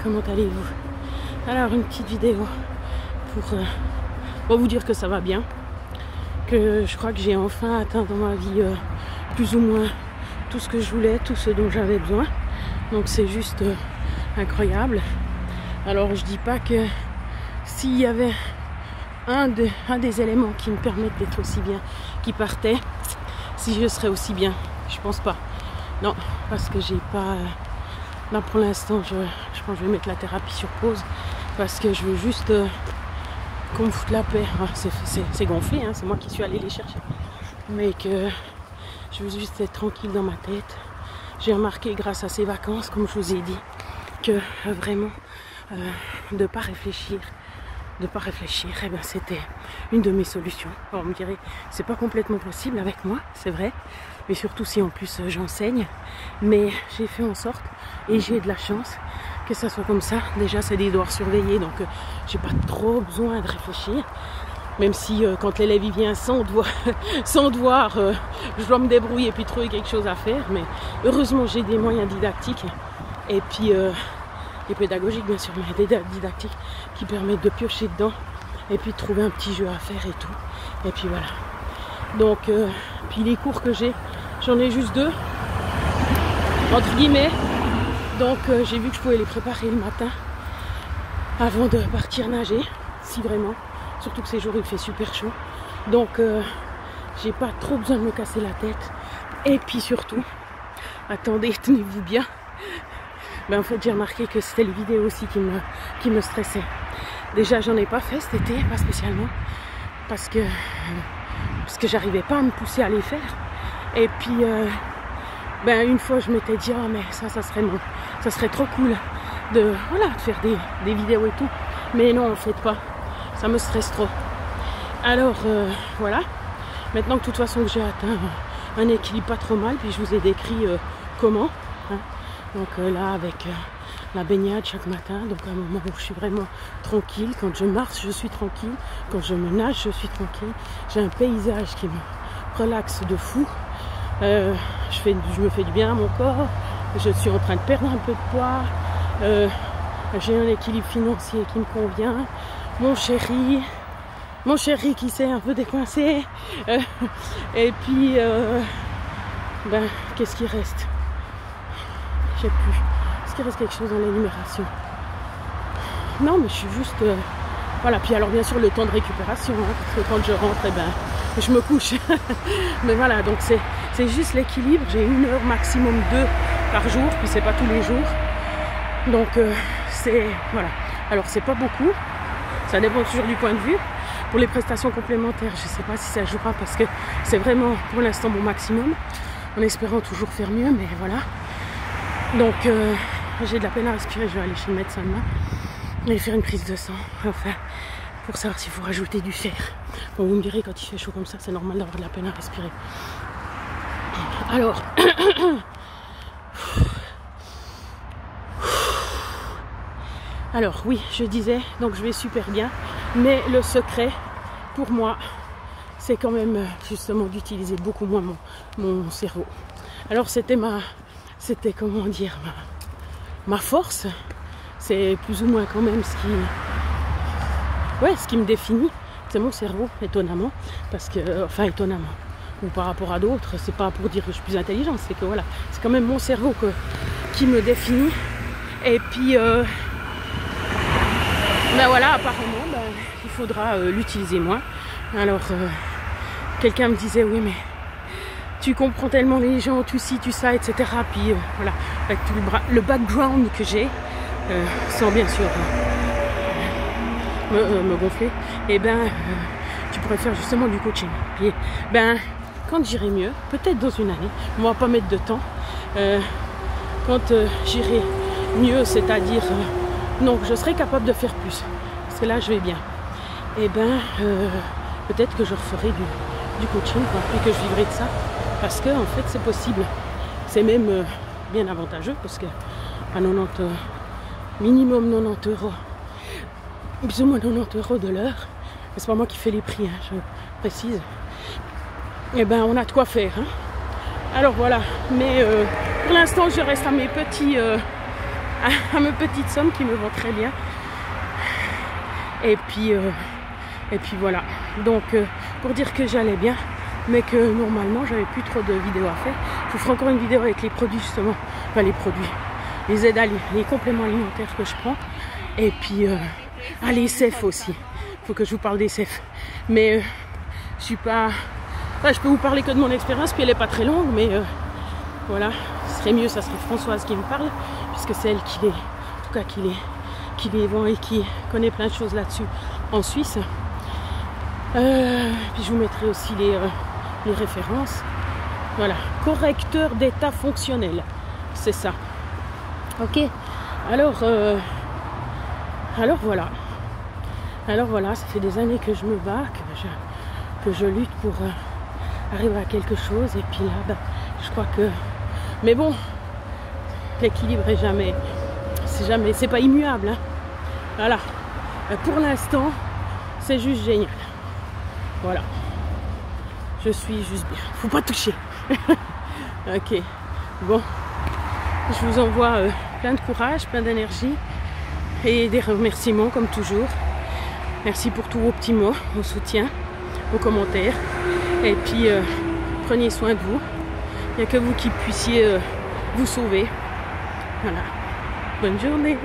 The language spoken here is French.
Comment allez-vous? Alors une petite vidéo pour vous dire que ça va bien, que je crois que j'ai enfin atteint dans ma vie plus ou moins tout ce que je voulais, tout ce dont j'avais besoin. Donc c'est juste incroyable. Alors je dis pas que s'il y avait un des éléments qui me permettent d'être aussi bien qui partait, si je serais aussi bien, je pense pas. Non, parce que j'ai pas... Là pour l'instant je pense que je vais mettre la thérapie sur pause parce que je veux juste qu'on me foute la paix. C'est gonflé, hein, c'est moi qui suis allée les chercher. Mais que je veux juste être tranquille dans ma tête. J'ai remarqué grâce à ces vacances, comme je vous ai dit, que vraiment de ne pas réfléchir, eh ben, c'était une de mes solutions. Alors, on me dirait, c'est pas complètement possible avec moi, c'est vrai, mais surtout si en plus j'enseigne. Mais j'ai fait en sorte, et j'ai de la chance, que ça soit comme ça. Déjà, c'est des devoirs surveillés, donc j'ai pas trop besoin de réfléchir. Même si quand l'élève il vient sans devoir, je dois me débrouiller et puis trouver quelque chose à faire. Mais heureusement, j'ai des moyens didactiques et puis et pédagogiques bien sûr, mais des didactiques qui permettent de piocher dedans et puis de trouver un petit jeu à faire et tout. Et puis voilà. Donc, puis les cours que j'ai, j'en ai juste 2, entre guillemets. Donc j'ai vu que je pouvais les préparer le matin avant de partir nager, si vraiment. Surtout que ces jours il fait super chaud. Donc j'ai pas trop besoin de me casser la tête. Et puis surtout, attendez, tenez-vous bien. Ben, en fait j'ai remarqué que c'était les vidéos aussi qui me stressaient. Déjà j'en ai pas fait cet été, pas spécialement. Parce que j'arrivais pas à me pousser à les faire. Et puis ben, une fois je m'étais dit mais ça serait trop cool de faire des vidéos et tout. Mais non, en fait pas. Ça me stresse trop. Alors voilà. Maintenant que de toute façon que j'ai atteint un équilibre pas trop mal, puis je vous ai décrit comment. Hein. Donc là avec la baignade chaque matin, donc à un moment où je suis vraiment tranquille. Quand je marche, je suis tranquille. Quand je me nage, je suis tranquille. J'ai un paysage qui me relaxe de fou. Je me fais du bien à mon corps. Je suis en train de perdre un peu de poids. J'ai un équilibre financier qui me convient. Mon chéri qui s'est un peu décoincé. Et puis, ben, qu'est-ce qui reste? Je sais plus. Est-ce qu'il reste quelque chose dans l'énumération? Non, mais je suis juste... voilà, puis alors bien sûr le temps de récupération, hein, parce que quand je rentre, eh ben, je me couche. Mais voilà, donc c'est juste l'équilibre. J'ai 1 heure, maximum 2 par jour, puis c'est pas tous les jours. Donc c'est... Voilà. Alors c'est pas beaucoup. Ça dépend toujours du point de vue. Pour les prestations complémentaires, je ne sais pas si ça jouera parce que c'est vraiment pour l'instant mon maximum. En espérant toujours faire mieux, mais voilà. Donc j'ai de la peine à respirer. Je vais aller chez le médecin demain et faire une prise de sang. Enfin, pour savoir s'il faut rajouter du fer. Bon, vous me direz, quand il fait chaud comme ça, c'est normal d'avoir de la peine à respirer. Alors... Alors oui, je disais, donc je vais super bien, mais le secret pour moi, c'est quand même justement d'utiliser beaucoup moins mon cerveau. Alors c'était comment dire, ma force, c'est plus ou moins quand même ce qui me définit, c'est mon cerveau, étonnamment, parce que, enfin étonnamment, ou par rapport à d'autres, c'est pas pour dire que je suis plus intelligente, c'est que voilà, c'est quand même mon cerveau qui me définit, et puis... ben voilà, apparemment, il faudra l'utiliser moins. Alors, quelqu'un me disait, oui, mais tu comprends tellement les gens, tu ci, tu ça, etc. Puis voilà, avec tout le background que j'ai, sans bien sûr me gonfler, et ben, tu pourrais faire justement du coaching. Puis, ben, quand j'irai mieux, peut-être dans une année, on va pas mettre de temps, quand j'irai mieux, c'est-à-dire... donc je serai capable de faire plus, parce que là je vais bien. Et ben peut-être que je referai du coaching, quoi, et que je vivrai de ça, parce que en fait c'est possible. C'est même bien avantageux, parce que à 90, minimum 90 €, plus ou moins 90 € de l'heure, c'est pas moi qui fais les prix, hein, je précise. Et ben on a de quoi faire. Hein. Alors voilà, mais pour l'instant je reste à mes petits à mes petites sommes qui me vont très bien. Et puis voilà. Donc pour dire que j'allais bien, mais que normalement j'avais plus trop de vidéos à faire. Je vous ferai encore une vidéo avec les produits justement, enfin les produits, les aides, les compléments alimentaires que je prends. Et puis les CEF aussi. Il faut que je vous parle des CEF. Mais je suis pas. Enfin, je peux vous parler que de mon expérience, puis elle n'est pas très longue, mais voilà, ce serait mieux, ça serait Françoise qui me parle, puisque c'est elle qui les, en tout cas qui les vend et qui connaît plein de choses là-dessus en Suisse. Puis je vous mettrai aussi les références. Voilà, correcteur d'état fonctionnel, c'est ça. Ok, alors voilà. Alors voilà, ça fait des années que je me bats, que je lutte pour arriver à quelque chose. Et puis là, je crois que... Mais bon, l'équilibre est jamais... C'est pas immuable. Hein. Voilà. Pour l'instant, c'est juste génial. Voilà. Je suis juste bien. Faut pas toucher. Ok. Bon. Je vous envoie plein de courage, plein d'énergie et des remerciements comme toujours. Merci pour tous vos petits mots, vos soutiens, vos commentaires. Et puis, prenez soin de vous. Il n'y a que vous qui puissiez vous sauver. Voilà. Bonne journée.